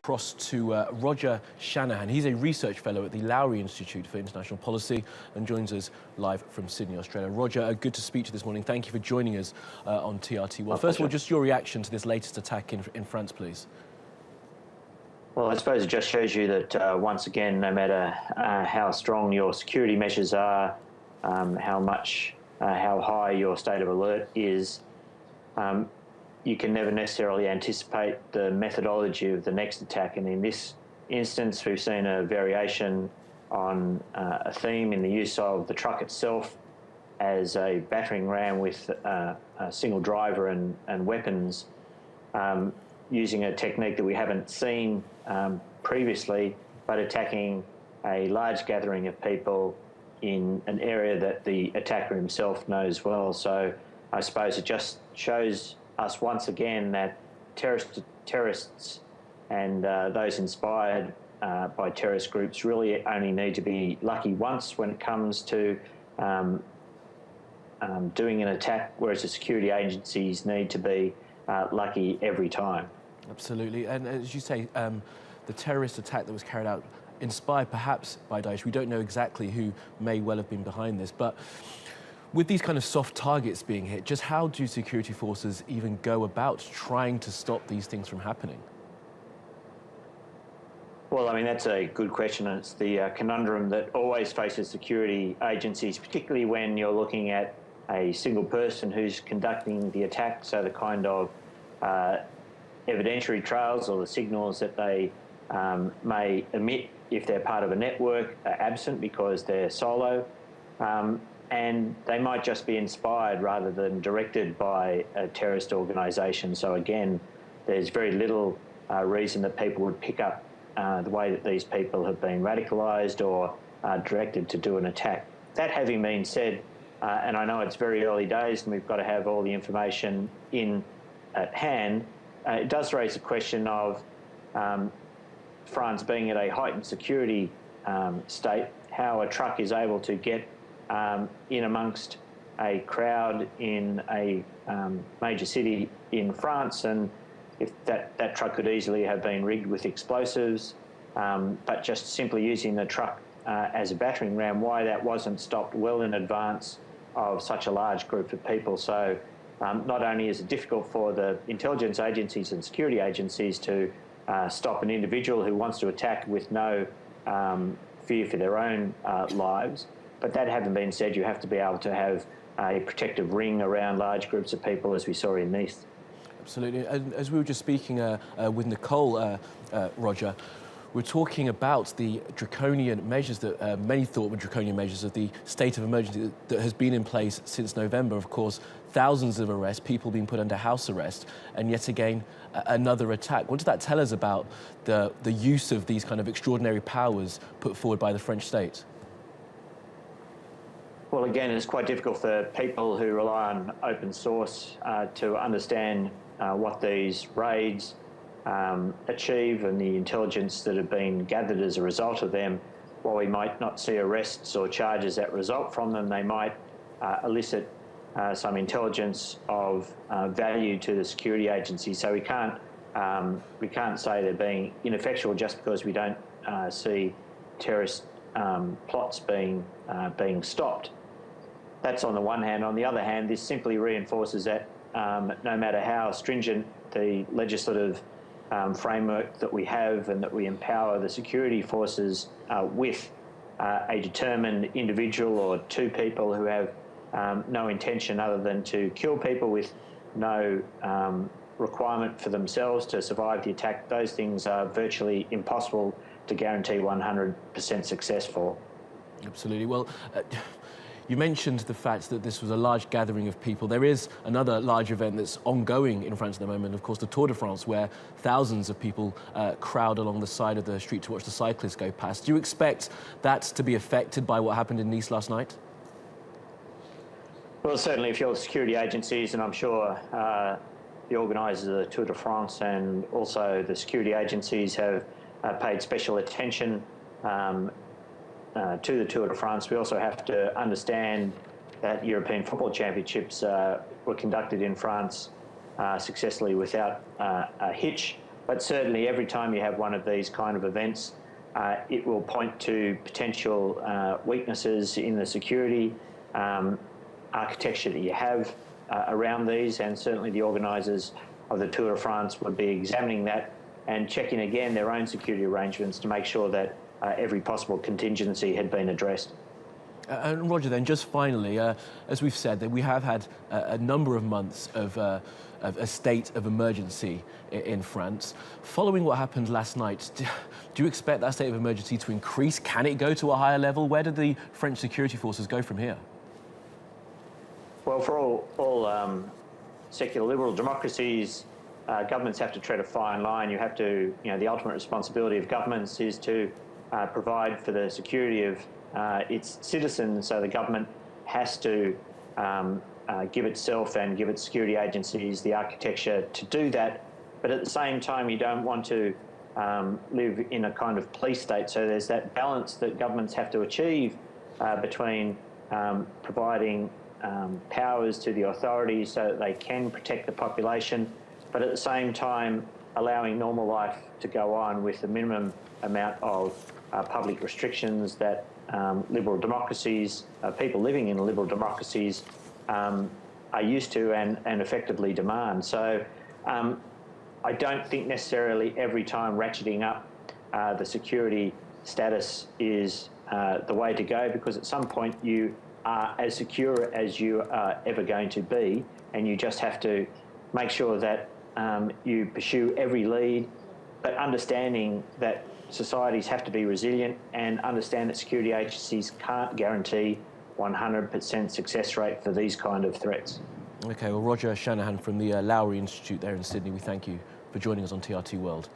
across to Rodger Shananan. He's a research fellow at the Lowy Institute for International Policy and joins us live from Sydney, Australia. Rodger, good to speak to you this morning. Thank you for joining us on TRT. Well, first of all, just your reaction to this latest attack in France, please. Well, I suppose it just shows you that, once again, no matter how strong your security measures are, how high your state of alert is, you can never necessarily anticipate the methodology of the next attack. And in this instance, we've seen a variation on a theme in the use of the truck itself as a battering ram with a single driver and weapons, using a technique that we haven't seen previously, but attacking a large gathering of people in an area that the attacker himself knows well. So I suppose it just shows us once again that terrorists and those inspired by terrorist groups really only need to be lucky once when it comes to doing an attack, whereas the security agencies need to be lucky every time. Absolutely. And as you say, the terrorist attack that was carried out, inspired perhaps by Daesh, we don't know exactly who may well have been behind this, but with these kind of soft targets being hit, just how do security forces even go about trying to stop these things from happening? Well, I mean, that's a good question, and it's the conundrum that always faces security agencies, particularly when you're looking at a single person who's conducting the attack. So the kind of evidentiary trails or the signals that they may emit if they're part of a network are absent because they're solo. And they might just be inspired rather than directed by a terrorist organisation. So again, there's very little reason that people would pick up the way that these people have been radicalised or directed to do an attack. That having been said, and I know it's very early days and we've got to have all the information at hand, it does raise the question of France being at a heightened security state, how a truck is able to get in amongst a crowd in a major city in France, and if that truck could easily have been rigged with explosives, but just simply using the truck as a battering ram, why that wasn't stopped well in advance of such a large group of people. So not only is it difficult for the intelligence agencies and security agencies to stop an individual who wants to attack with no fear for their own lives, but that having been said, you have to be able to have a protective ring around large groups of people, as we saw in Nice. Absolutely. And as we were just speaking with Nicole, Rodger, we're talking about the draconian measures that many thought were draconian measures of the state of emergency that has been in place since November. Of course, thousands of arrests, people being put under house arrest, and yet again, another attack. What does that tell us about the use of these kind of extraordinary powers put forward by the French state? Well, again, it's quite difficult for people who rely on open source to understand what these raids achieve and the intelligence that have been gathered as a result of them. While we might not see arrests or charges that result from them, they might elicit some intelligence of value to the security agency. So we can't say they're being ineffectual just because we don't see terrorist plots being stopped. That's on the one hand. On the other hand, this simply reinforces that no matter how stringent the legislative framework that we have and that we empower the security forces with, a determined individual or two people who have no intention other than to kill people with no requirement for themselves to survive the attack, those things are virtually impossible to guarantee 100% success for. Absolutely. Well, you mentioned the fact that this was a large gathering of people. There is another large event that's ongoing in France at the moment, of course, the Tour de France, where thousands of people crowd along the side of the street to watch the cyclists go past. Do you expect that to be affected by what happened in Nice last night? Well, certainly if you're security agencies, and I'm sure the organisers of the Tour de France and also the security agencies have paid special attention to the Tour de France. We also have to understand that European football championships were conducted in France successfully without a hitch. But certainly every time you have one of these kind of events, it will point to potential weaknesses in the security architecture that you have around these, and certainly the organisers of the Tour de France would be examining that and checking again their own security arrangements to make sure that every possible contingency had been addressed. And Rodger, then, just finally, as we've said, that we have had a number of months of a state of emergency in France. Following what happened last night, do you expect that state of emergency to increase? Can it go to a higher level? Where do the French security forces go from here? Well, for all secular liberal democracies, governments have to tread a fine line. You have to, the ultimate responsibility of governments is to provide for the security of its citizens. So the government has to give itself and give its security agencies the architecture to do that. But at the same time, you don't want to live in a kind of police state. So there's that balance that governments have to achieve between providing powers to the authorities so that they can protect the population, but at the same time allowing normal life to go on with the minimum amount of public restrictions that liberal democracies, people living in liberal democracies are used to and effectively demand. So I don't think necessarily every time ratcheting up the security status is the way to go, because at some point you are as secure as you are ever going to be, and you just have to make sure that you pursue every lead, but understanding that societies have to be resilient and understand that security agencies can't guarantee 100% success rate for these kind of threats. Okay, well, Rodger Shananan from the Lowy Institute there in Sydney, we thank you for joining us on TRT World.